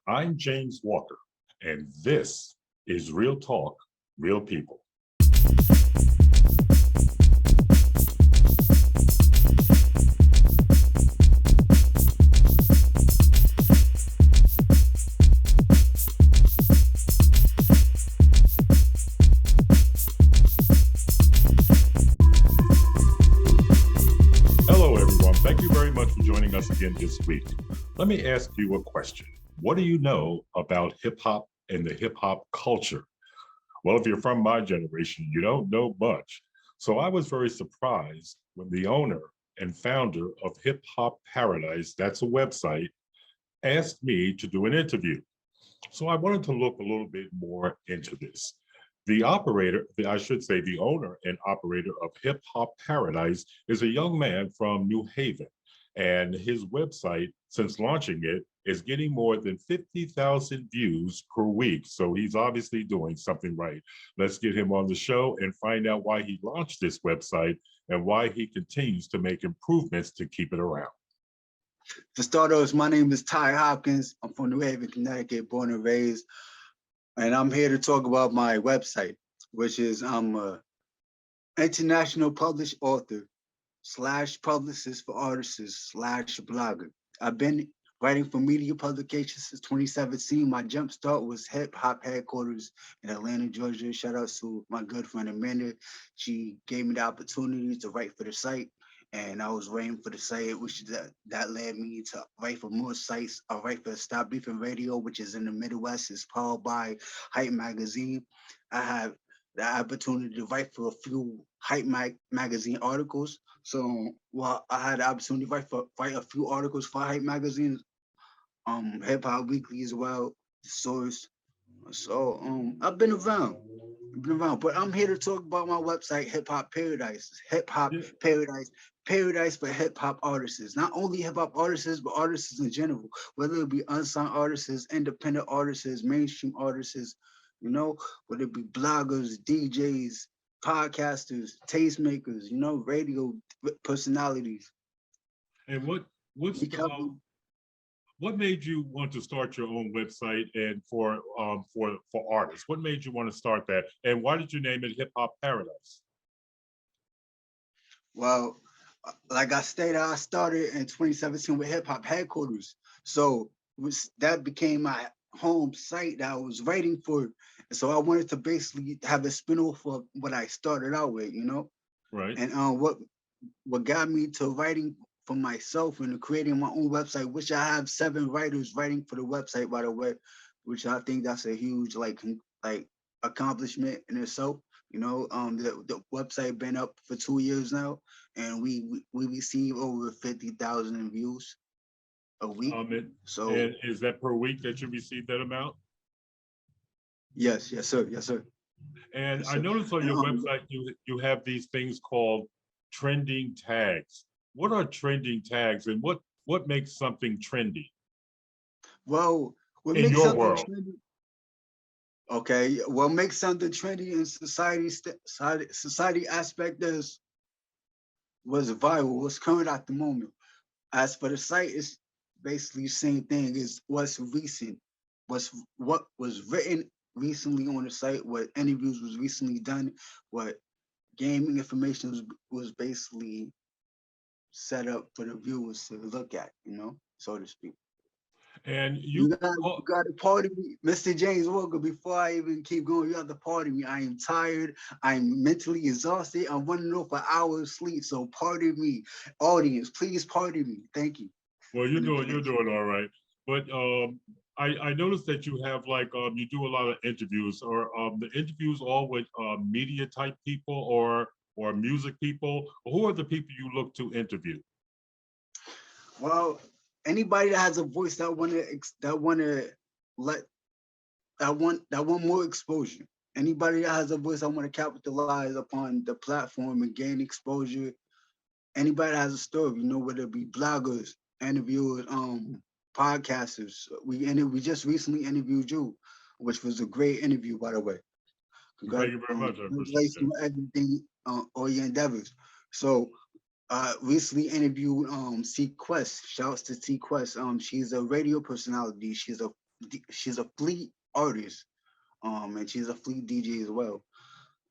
I'm James Walker, and this is Real Talk, Real People. Hello, everyone. Thank you very much for joining us again this week. Let me ask you a question. What do you know about hip hop and the hip hop culture? Well, if you're from my generation, you don't know much. So I was very surprised when the owner and founder of Hip Hop Paradise, that's a website, asked me to do an interview. So I wanted to look a little bit more into this. I should say, the owner and operator of Hip Hop Paradise is a young man from New Haven. And his website, since launching it, is getting more than 50,000 views per week. So he's obviously doing something right. Let's get him on the show and find out why he launched this website and why he continues to make improvements to keep it around. For starters, my name is Ty Hopkins. I'm from New Haven, Connecticut, born and raised. And I'm here to talk about my website, which is I'm a international published author / publicist for artists / blogger. I've been writing for media publications since 2017. My jump start was Hip Hop headquarters in Atlanta, Georgia. Shout out to my good friend Amanda. She gave me the opportunity to write for the site. And I was writing for the site, which that led me to write for more sites. I write for Stop Beefing Radio, which is in the Midwest. It's powered by Hype Magazine. I have the opportunity to write for a few Hype Magazine articles. So, well, I had the opportunity to write a few articles for Hype Magazine, Hip Hop Weekly as well, The Source. So, I've been around. But I'm here to talk about my website, Hip Hop Paradise. Hip Hop Paradise, paradise for hip hop artists. Not only hip hop artists, but artists in general. Whether it be unsigned artists, independent artists, mainstream artists, whether it be bloggers, DJs, podcasters, tastemakers, radio personalities. And what made you want to start your own website and for artists? What made you want to start that? And why did you name it Hip Hop Paradise? Well, like I stated, I started in 2017 with Hip Hop headquarters. So that became my home site that I was writing for. And so I wanted to basically have a spin-off of what I started out with, Right. And what got me to writing for myself and creating my own website, which I have 7 writers writing for the website, by the way, which I think that's a huge like accomplishment in itself. The website been up for 2 years now, and we receive over 50,000 views a week. And is that per week that you receive that amount? Yes, sir. And Yes, I sir. noticed on your website you have these things called trending tags. What are trending tags, and what makes something trendy? Well, what in makes your something world? trendy? Okay, what makes something trendy in society aspect is what's viral, what's current at the moment. As for the site, it's basically the same thing. Is what's recent, what was written recently on the site, what interviews was recently done, what gaming information was basically set up for the viewers to look at, so to speak. And You got to pardon me, Mr. James Walker. Before I even keep going, you have to pardon me. I am tired. I'm mentally exhausted. I'm running off an hour of sleep. So pardon me, audience. Please pardon me. Thank you. Well, you're doing all right. But I noticed that you have you do a lot of interviews, or the interviews all with media type people or music people. Who are the people you look to interview? Well, anybody that has a voice that want more exposure. Anybody that has a voice I want to capitalize upon the platform and gain exposure. Anybody that has a story, whether it be bloggers, interviewers, podcasters. We just recently interviewed you, which was a great interview, by the way. Thank you very much. I appreciate Congratulations on everything, all your endeavors. So recently interviewed C Quest. Shouts to C Quest. She's a radio personality. She's a she's a fleet artist, and she's a fleet DJ as well.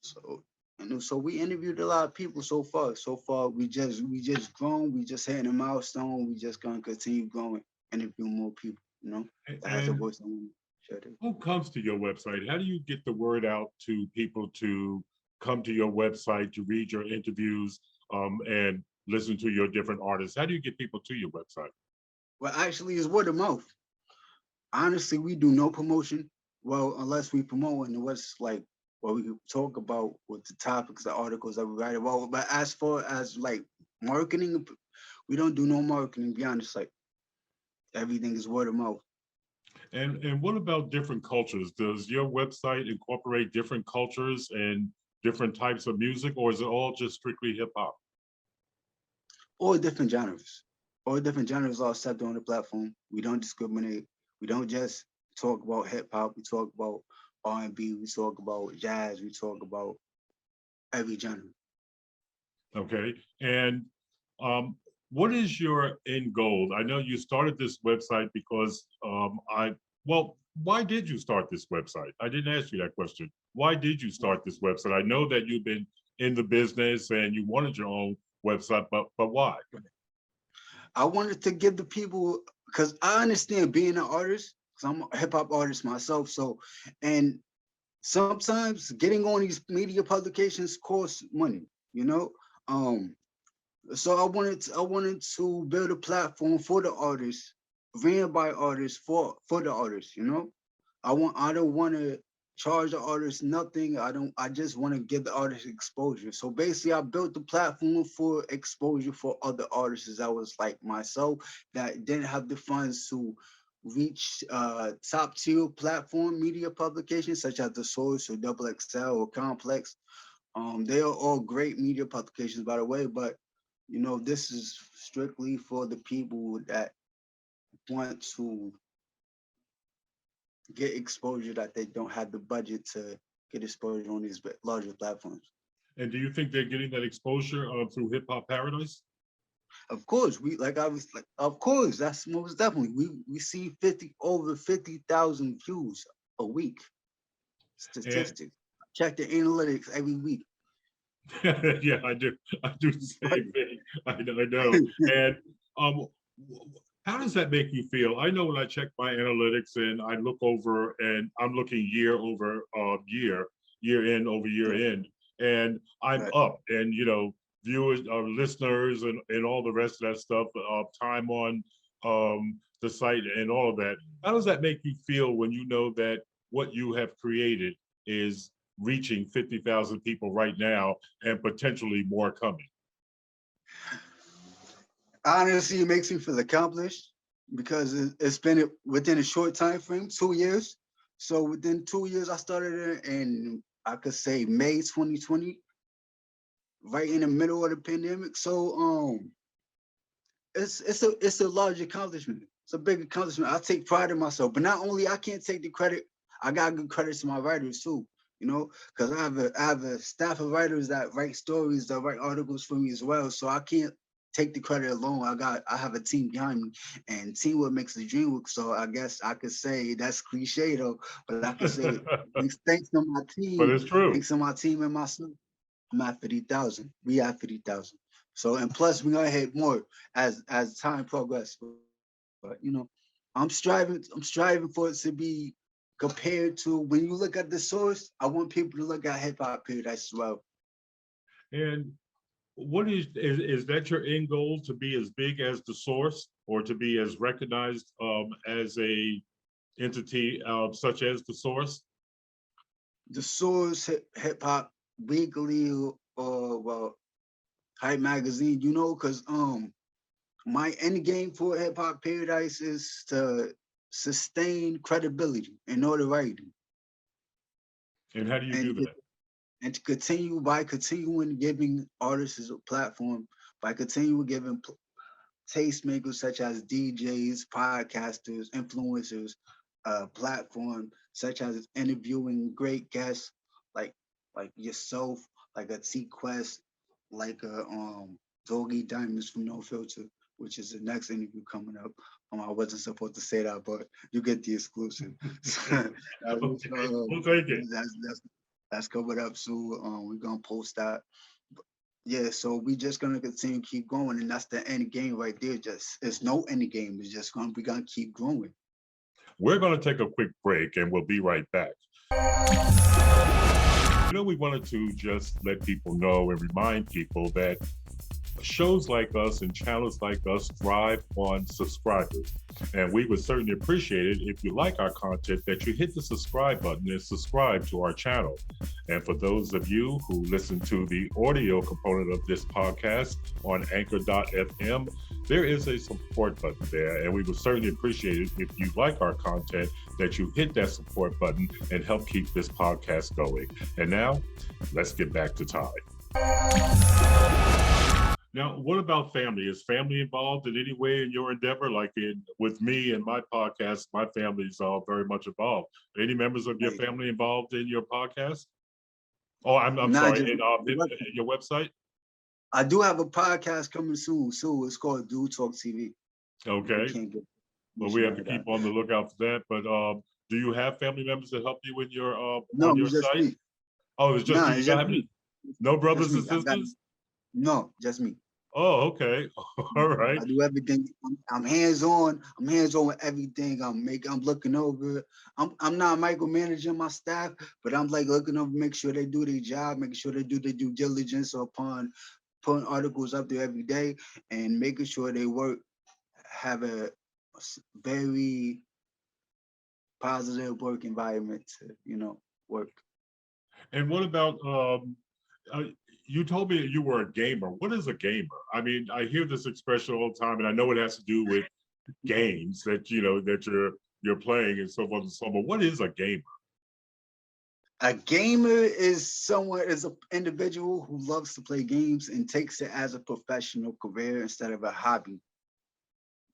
So and so we interviewed a lot of people so far. So far, we just grown. We just hitting a milestone. We just gonna continue growing, interview more people. That has a And voice. I want to share this. who comes to your website? How do you get the word out to people to come to your website to read your interviews and listen to your different artists? How do you get people to your website? Well, actually, it's word of mouth. Honestly, we do no promotion. Well, unless we promote and what's like what we talk about with the topics, the articles that we write about. But as far as like marketing, we don't do no marketing. To be honest, like everything is word of mouth. And what about different cultures? Does your website incorporate different cultures and different types of music, or is it all just strictly hip hop? All different genres. All different genres are accepted on the platform. We don't discriminate. We don't just talk about hip hop. We talk about R&B. We talk about jazz. We talk about every genre. Okay. And what is your end goal? I know you started this website because well, why did you start this website? I didn't ask you that question. Why did you start this website? I know that you've been in the business and you wanted your own website, but why? I wanted to give the people, because I understand being an artist, because I'm a hip hop artist myself. So, and sometimes getting on these media publications costs money, you know. Um, so I wanted to build a platform for the artists, ran by artists for the artists, you know. I don't want to charge the artist nothing. I just want to give the artist exposure. So basically I built the platform for exposure for other artists that was like myself that didn't have the funds to reach top tier platform media publications such as The Source or Double XL or Complex. They are all great media publications, by the way, but this is strictly for the people that want to get exposure that they don't have the budget to get exposure on these larger platforms. And do you think they're getting that exposure through Hip Hop Paradise? Of course, of course, that's most definitely. We see 50,000 views a week. And Statistics. Check the analytics every week. yeah, I do. I do the same thing. I know. And um, how does that make you feel? I know when I check my analytics and I look over and I'm looking year over year, year end over year Right, end, and I'm right. up, and viewers, listeners, and all the rest of that stuff, time on the site and all of that. How does that make you feel when you know that what you have created is reaching 50,000 people right now and potentially more coming? Honestly, it makes me feel accomplished because it's been within a short time frame, 2 years. So within 2 years, I started it in, I could say, May 2020, right in the middle of the pandemic. So it's a large accomplishment. It's a big accomplishment. I take pride in myself, but not only I can't take the credit, I got good credit to my writers too. Because I have a staff of writers that write stories, that write articles for me as well. So I can't take the credit alone. I have a team behind me, and teamwork makes the dream work. So I guess I could say that's cliche though, but I could say thanks to my But team, it's true. thanks to my team and myself. I'm at 50,000. We at 50,000. So and plus we're gonna hit more as time progresses. But I'm striving for it to be compared to when you look at the source. I want people to look at hip hop paradise as well. And what is that your end goal, to be as big as the source or to be as recognized as a entity such as the source? The source hip hop weekly or well hype magazine, because my end game for hip hop paradise is to sustain credibility and notoriety And how do you do and that? and to continue by continuing giving artists a platform, by continuing giving tastemakers such as DJs, podcasters, influencers, platform such as interviewing great guests like like yourself, like a T Quest, like a Doggy Diamonds from No Filter, which is the next interview coming up. I wasn't supposed to say that, but you get the exclusive. Okay, we'll take it. That's coming up soon. We're gonna post that. Yeah, so we just gonna continue to keep going, and that's the end game right there. Just it's no end game. It's just gonna we gonna keep growing. We're going to take a quick break and we'll be right back. We wanted to just let people know and remind people that shows like us and channels like us thrive on subscribers. And we would certainly appreciate it if you like our content that you hit the subscribe button and subscribe to our channel. And for those of you who listen to the audio component of this podcast on anchor.fm, there is a support button there. And we would certainly appreciate it if you like our content that you hit that support button and help keep this podcast going. And now, let's get back to Ty. Now, what about family? Is family involved in any way in your endeavor? Like with me and my podcast, my family is all very much involved. Any members of your family involved in your podcast? Oh, I'm sorry, in your website? I do have a podcast coming soon. It's called Do Talk TV. Okay. Well, we have to keep on the lookout for that. But do you have family members that help you with your on your site? Me. Oh, it's just you. You don't have any, no brothers and sisters? No, just me. Oh, okay. All right. I do everything. I'm hands-on. I'm hands-on with everything. I'm looking over. I'm not micromanaging my staff, but I'm like looking over, make sure they do their job, making sure they do their due diligence upon putting articles up there every day and making sure they have a very positive work environment to, work. And what about you told me you were a gamer. What is a gamer? I mean, I hear this expression all the time, and I know it has to do with games that that you're playing and so forth and so on. But what is a gamer? A gamer is an individual who loves to play games and takes it as a professional career instead of a hobby.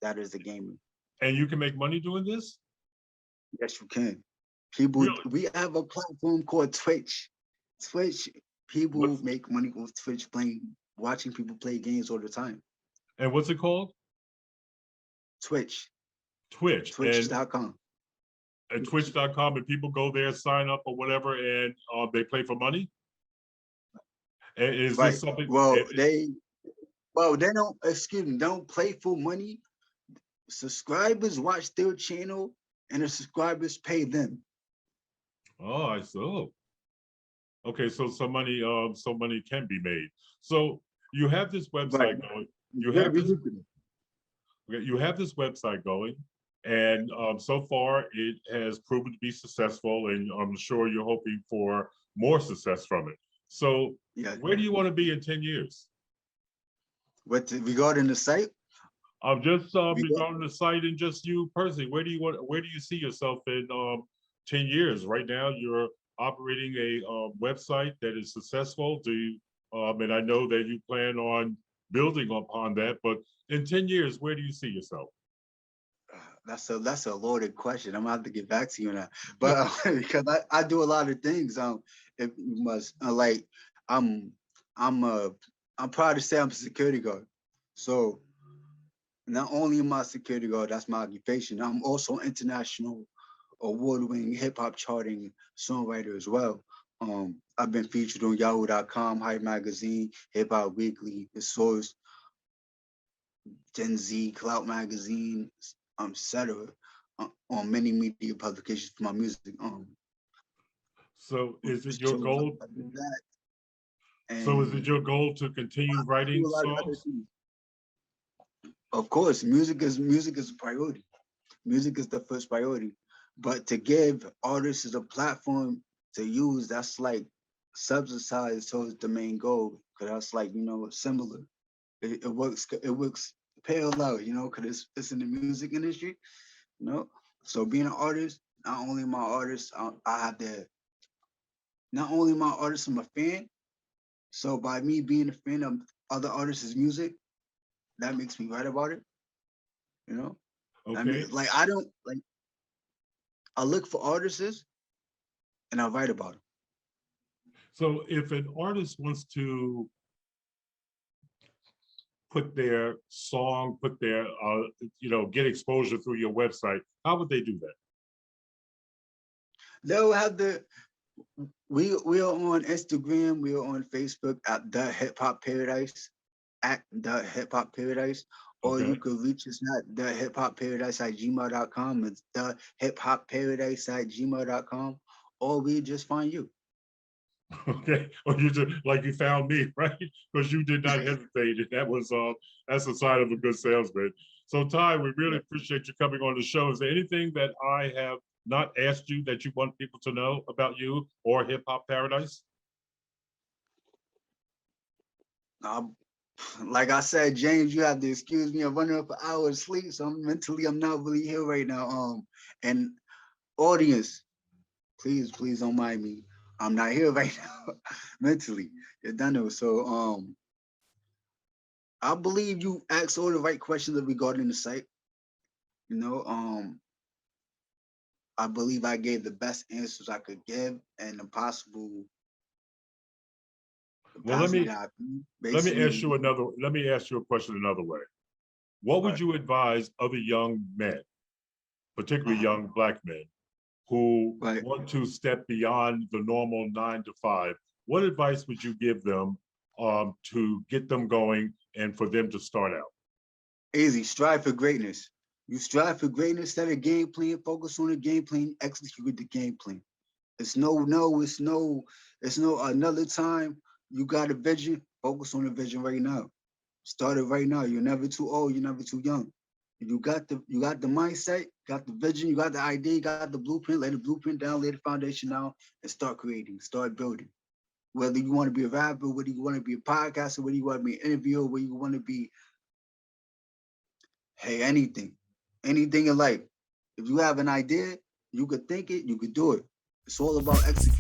That is a gamer. And you can make money doing this? Yes, you can. People, really? We have a platform called Twitch. People make money with Twitch watching people play games all the time. And what's it called? Twitch. Twitch.com. And Twitch.com, and people go there, sign up or whatever, and they play for money? And is this something? They don't play for money. Subscribers watch their channel and the subscribers pay them. Oh, I see. Okay, so some money can be made. So you have this website going. You have this website going, and so far it has proven to be successful, and I'm sure you're hoping for more success from it. So where do you want to be in 10 years? Regarding the site? Just regarding the site and just you personally, where do you see yourself in 10 years? Right now, you're operating a website that is successful. And I know that you plan on building upon that, but in 10 years, where do you see yourself? That's a loaded question. I'm gonna have to get back to you on that. But because I do a lot of things. If you must I'm proud to say I'm a security guard. So not only am I a security guard, that's my occupation. I'm also international award-winning hip-hop charting songwriter as well. I've been featured on Yahoo.com, Hype Magazine, Hip Hop Weekly, The Source, Gen Z, Clout Magazine, etc. On many media publications for my music. So is it your goal? So is it your goal to continue writing songs? Of course, music is a priority. Music is the first priority. But to give artists a platform to use, that's like subsidized towards the main goal. Cause that's like, similar. It works parallel, because it's in the music industry, So being an artist, not only my artist, I'm a fan. So by me being a fan of other artists' music, that makes me write about it. Okay. I mean, I look for artists and I write about them. So if an artist wants to put their song, put their, get exposure through your website, how would they do that? They'll have the we are on Instagram, we are on Facebook at the Hip Hop Paradise, at the Hip Hop Paradise, or you Okay. could reach us at the Hip Hop Paradise at gmail.com. It's the Hip Hop Paradise at gmail.com, or we just find you. Okay. Or you just like you found me, right? Because you did not hesitate. And that's a sign of a good salesman. So Ty, we really Yeah. appreciate you coming on the show. Is there anything that I have not asked you that you want people to know about you or Hip Hop Paradise? Um, like I said, James, you have to excuse me. I'm running up an hour of sleep, so I'm not really here right now. And audience, please don't mind me. I'm not here right now mentally. You're done. So I believe you asked all the right questions regarding the site. You know, I believe I gave the best answers I could give and the possible Well, let capacity me that I can. let me ask Basically, you another. Let me ask you a question another way. What would but you advise other young men, particularly uh, young Black men, who but want to step beyond the normal 9 to 5? What advice would you give them to get them going and for them to start out? easy, strive for greatness. You strive for greatness, set a game plan, focus on the game plan, execute the game plan. It's no another time. You got a vision, focus on the vision right now. Start it right now. You're never too old, you're never too young. You got the mindset, got the vision, you got the idea, you got the blueprint, lay the blueprint down, lay the foundation down, and start creating, start building. Whether you want to be a rapper, whether you want to be a podcaster, whether you want to be an interviewer, whether you want to be, hey, anything in life. If you have an idea, you could think it, you could do it. It's all about executing.